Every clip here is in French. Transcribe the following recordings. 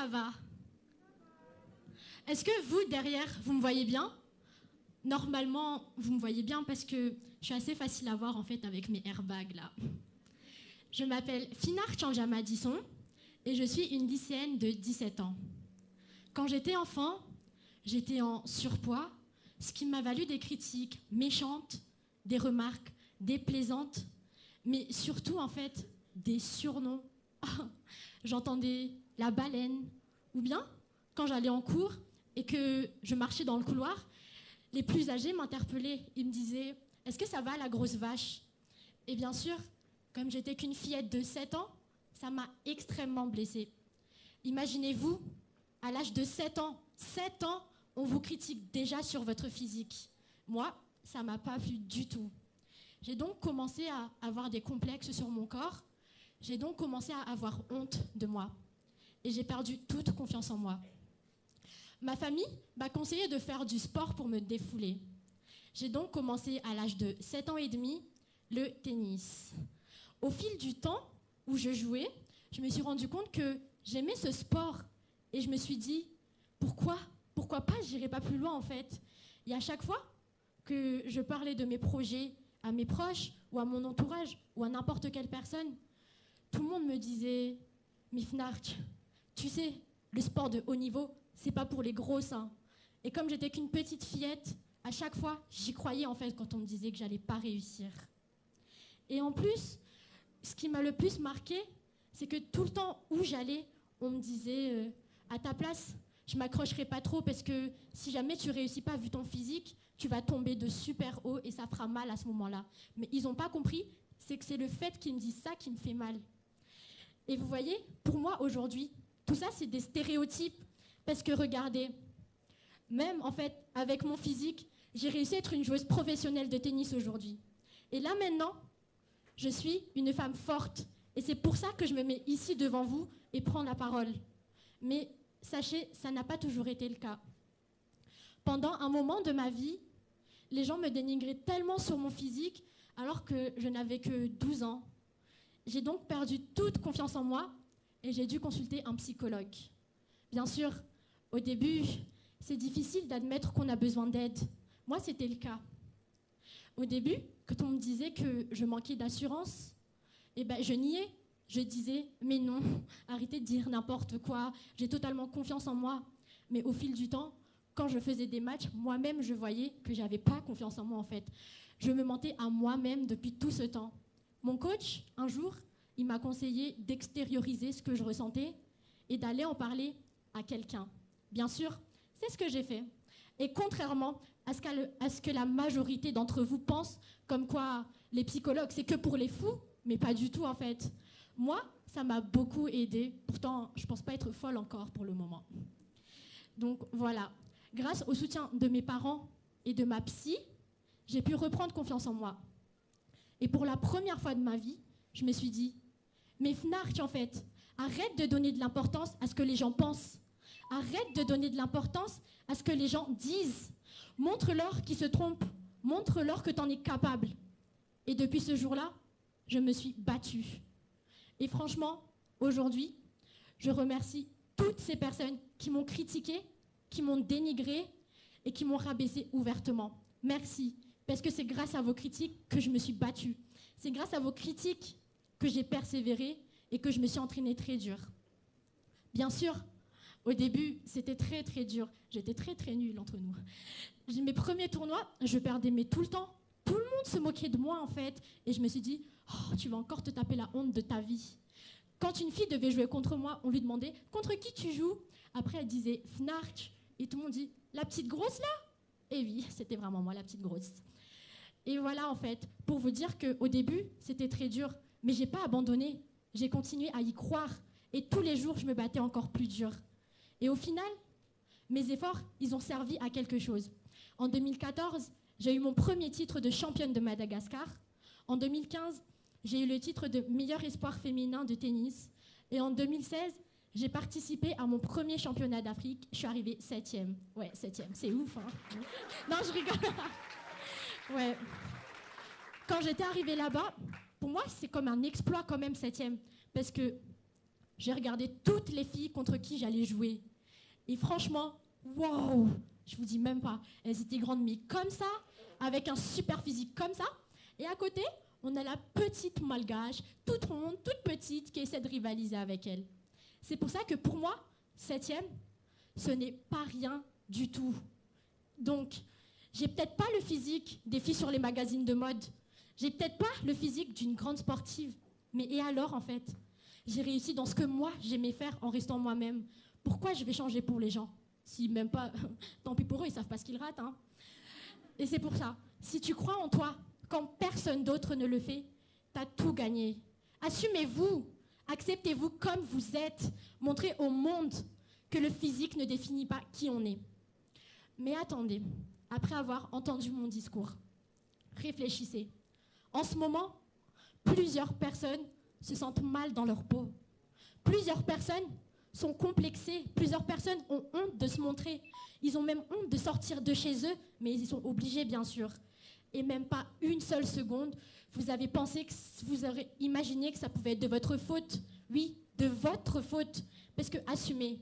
ça va? Est-ce que vous, derrière, vous me voyez bien? Normalement, vous me voyez bien parce que je suis assez facile à voir en fait avec mes airbags là. Je m'appelle Finar Chanjamadisson et je suis une lycéenne de 17 ans. Quand j'étais enfant, j'étais en surpoids, ce qui m'a valu des critiques méchantes, des remarques déplaisantes, mais surtout en fait des surnoms. J'entendais la baleine, ou bien quand j'allais en cours et que je marchais dans le couloir, les plus âgés m'interpellaient. Ils me disaient « Est-ce que ça va la grosse vache ?» Et bien sûr, comme j'étais qu'une fillette de 7 ans, ça m'a extrêmement blessée. Imaginez-vous, à l'âge de 7 ans, on vous critique déjà sur votre physique. Moi, ça m'a pas plu du tout. J'ai donc commencé à avoir des complexes sur mon corps. J'ai donc commencé à avoir honte de moi. Et j'ai perdu toute confiance en moi. Ma famille m'a conseillé de faire du sport pour me défouler. J'ai donc commencé à l'âge de 7 ans et demi le tennis. Au fil du temps où je jouais, je me suis rendu compte que j'aimais ce sport. Et je me suis dit, pourquoi pas, j'irai pas plus loin en fait. Et à chaque fois que je parlais de mes projets à mes proches ou à mon entourage ou à n'importe quelle personne, tout le monde me disait, mais Fnark, tu sais, le sport de haut niveau, c'est pas pour les gros seins. Et comme j'étais qu'une petite fillette, à chaque fois, j'y croyais en fait quand on me disait que j'allais pas réussir. Et en plus, ce qui m'a le plus marqué, c'est que tout le temps où j'allais, on me disait à ta place, je m'accrocherai pas trop parce que si jamais tu réussis pas vu ton physique, tu vas tomber de super haut et ça fera mal à ce moment-là. Mais ils ont pas compris, c'est que c'est le fait qu'ils me disent ça qui me fait mal. Et vous voyez, pour moi aujourd'hui, tout ça c'est des stéréotypes parce que regardez, même en fait avec mon physique, j'ai réussi à être une joueuse professionnelle de tennis aujourd'hui. Et là maintenant, je suis une femme forte et c'est pour ça que je me mets ici devant vous et prends la parole. Mais sachez, ça n'a pas toujours été le cas. Pendant un moment de ma vie, les gens me dénigraient tellement sur mon physique alors que je n'avais que 12 ans. J'ai donc perdu toute confiance en moi et j'ai dû consulter un psychologue. Bien sûr, au début, c'est difficile d'admettre qu'on a besoin d'aide. Moi, c'était le cas. Au début, quand on me disait que je manquais d'assurance, je niais. Je disais, mais non, arrêtez de dire n'importe quoi, j'ai totalement confiance en moi. Mais au fil du temps, quand je faisais des matchs, moi-même, je voyais que j'avais pas confiance en moi, en fait. Je me mentais à moi-même depuis tout ce temps. Mon coach, un jour, il m'a conseillé d'extérioriser ce que je ressentais et d'aller en parler à quelqu'un. Bien sûr, c'est ce que j'ai fait. Et contrairement à ce que la majorité d'entre vous pensent, comme quoi les psychologues, c'est que pour les fous, mais pas du tout, en fait. Moi, ça m'a beaucoup aidée. Pourtant, je ne pense pas être folle encore pour le moment. Donc voilà, grâce au soutien de mes parents et de ma psy, j'ai pu reprendre confiance en moi. Et pour la première fois de ma vie, je me suis dit, mais Fnark, en fait, arrête de donner de l'importance à ce que les gens pensent. Arrête de donner de l'importance à ce que les gens disent. Montre-leur qu'ils se trompent. Montre-leur que tu en es capable. Et depuis ce jour-là, je me suis battue. Et franchement, aujourd'hui, je remercie toutes ces personnes qui m'ont critiquée, qui m'ont dénigrée et qui m'ont rabaissée ouvertement. Merci, parce que c'est grâce à vos critiques que je me suis battue. C'est grâce à vos critiques que j'ai persévéré et que je me suis entraînée très dur. Bien sûr, au début, c'était très très dur. J'étais très très nulle entre nous. Mes premiers tournois, je perdais mais tout le temps. Tout le monde se moquait de moi en fait. Et je me suis dit, oh, tu vas encore te taper la honte de ta vie. Quand une fille devait jouer contre moi, on lui demandait, contre qui tu joues? Après, elle disait, Fnark. Et tout le monde dit, la petite grosse là? Et oui, c'était vraiment moi, la petite grosse. Et voilà en fait, pour vous dire qu'au début, c'était très dur. Mais j'ai pas abandonné. J'ai continué à y croire. Et tous les jours, je me battais encore plus dur. Et au final, mes efforts, ils ont servi à quelque chose. En 2014, j'ai eu mon premier titre de championne de Madagascar. En 2015, j'ai eu le titre de meilleur espoir féminin de tennis. Et en 2016, j'ai participé à mon premier championnat d'Afrique. Je suis arrivée 7e. Ouais, 7e, c'est ouf, hein. Non, je rigole. Ouais. Quand j'étais arrivée là-bas, pour moi, c'est comme un exploit quand même, 7e. Parce que j'ai regardé toutes les filles contre qui j'allais jouer. Et franchement, waouh, je vous dis même pas. Elles étaient grandes, mais comme ça, avec un super physique comme ça. Et à côté, on a la petite malgache, toute ronde, toute petite, qui essaie de rivaliser avec elle. C'est pour ça que pour moi, 7e, ce n'est pas rien du tout. Donc, j'ai peut-être pas le physique des filles sur les magazines de mode. J'ai peut-être pas le physique d'une grande sportive. Mais et alors, en fait? J'ai réussi dans ce que moi, j'aimais faire en restant moi-même. Pourquoi je vais changer pour les gens? Si même pas, tant pis pour eux, ils savent pas ce qu'ils ratent. Hein. Et c'est pour ça, si tu crois en toi, quand personne d'autre ne le fait, t'as tout gagné. Assumez-vous, acceptez-vous comme vous êtes. Montrez au monde que le physique ne définit pas qui on est. Mais attendez, après avoir entendu mon discours, réfléchissez. En ce moment, plusieurs personnes se sentent mal dans leur peau. Plusieurs personnes sont complexées. Plusieurs personnes ont honte de se montrer. Ils ont même honte de sortir de chez eux, mais ils sont obligés, bien sûr. Et même pas une seule seconde, vous avez pensé que vous aurez imaginé que ça pouvait être de votre faute. Oui, de votre faute. Parce que assumez,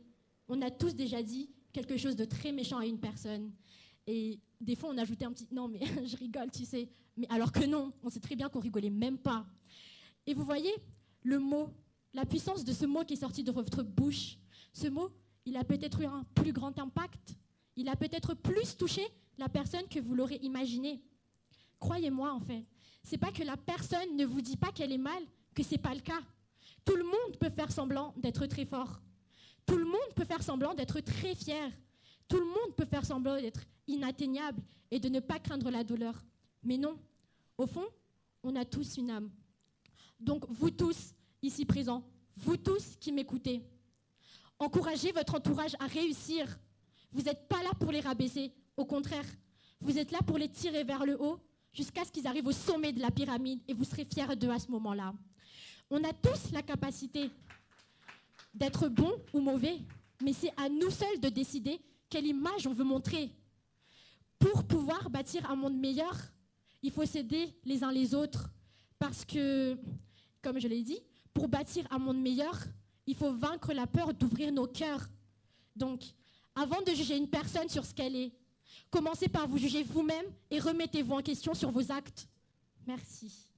on a tous déjà dit quelque chose de très méchant à une personne. Et des fois, on ajoutait un petit « non, mais je rigole, tu sais ». Mais alors que non, on sait très bien qu'on rigolait même pas. Et vous voyez, le mot, la puissance de ce mot qui est sorti de votre bouche, ce mot, il a peut-être eu un plus grand impact. Il a peut-être plus touché la personne que vous l'aurez imaginé. Croyez-moi, en fait. C'est pas que la personne ne vous dit pas qu'elle est mal, que c'est pas le cas. Tout le monde peut faire semblant d'être très fort. Tout le monde peut faire semblant d'être très fier. Tout le monde peut faire semblant d'être inatteignable et de ne pas craindre la douleur. Mais non, au fond, on a tous une âme. Donc vous tous, ici présents, vous tous qui m'écoutez, encouragez votre entourage à réussir. Vous n'êtes pas là pour les rabaisser, au contraire, vous êtes là pour les tirer vers le haut jusqu'à ce qu'ils arrivent au sommet de la pyramide et vous serez fiers d'eux à ce moment-là. On a tous la capacité d'être bon ou mauvais, mais c'est à nous seuls de décider quelle image on veut montrer. Pour pouvoir bâtir un monde meilleur, il faut s'aider les uns les autres parce que, comme je l'ai dit, pour bâtir un monde meilleur, il faut vaincre la peur d'ouvrir nos cœurs. Donc, avant de juger une personne sur ce qu'elle est, commencez par vous juger vous-même et remettez-vous en question sur vos actes. Merci.